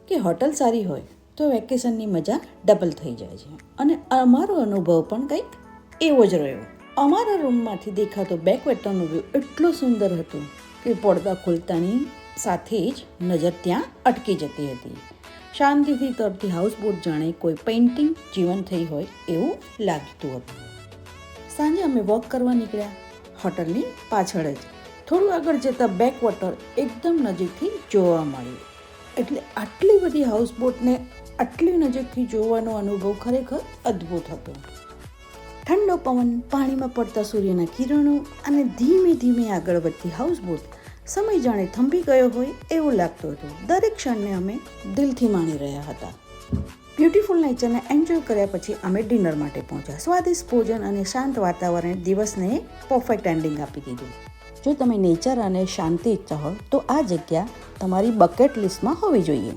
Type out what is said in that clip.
કે હોટલ સારી હોય તો વેકેશનની મજા ડબલ થઈ જાય છે. અને અમારો અનુભવ પણ કંઈક એવો જ રહ્યો. અમારા રૂમમાંથી દેખાતો બેકવેટરનો વ્યૂ એટલો સુંદર હતો કે પડદા ખોલતાની સાથે જ નજર ત્યાં અટકી જતી હતી. શાંતિથી તરતી હાઉસબોટ જાણે કોઈ પેઇન્ટિંગ જીવંત થઈ હોય એવું લાગતું હતું. સાંજે અમે વોક કરવા નીકળ્યા. હોટલની પાછળ જ થોડું આગળ જતાં બેકવોટર એકદમ નજીકથી જોવા મળ્યું. એટલે આટલી બધી હાઉસબોટને આટલી નજીકથી જોવાનો અનુભવ ખરેખર અદ્ભુત હતો. ઠંડો પવન, પાણીમાં પડતા સૂર્યના કિરણો અને ધીમે ધીમે આગળ વધતી હાઉસબોટ સમય જાણે થંભી ગયો હોય એવું લાગતું હતું. દરેક ક્ષણને અમે દિલથી માણી રહ્યા હતા. બ્યુટીફુલ નેચરને એન્જોય કર્યા પછી અમે ડિનર માટે પહોંચ્યા. સ્વાદિષ્ટ ભોજન અને શાંત વાતાવરણે દિવસને પરફેક્ટ એન્ડિંગ આપી દીધું. જો તમે નેચર અને શાંતિ ઈચ્છતા હો તો આ જગ્યા તમારી બકેટ લિસ્ટમાં હોવી જોઈએ.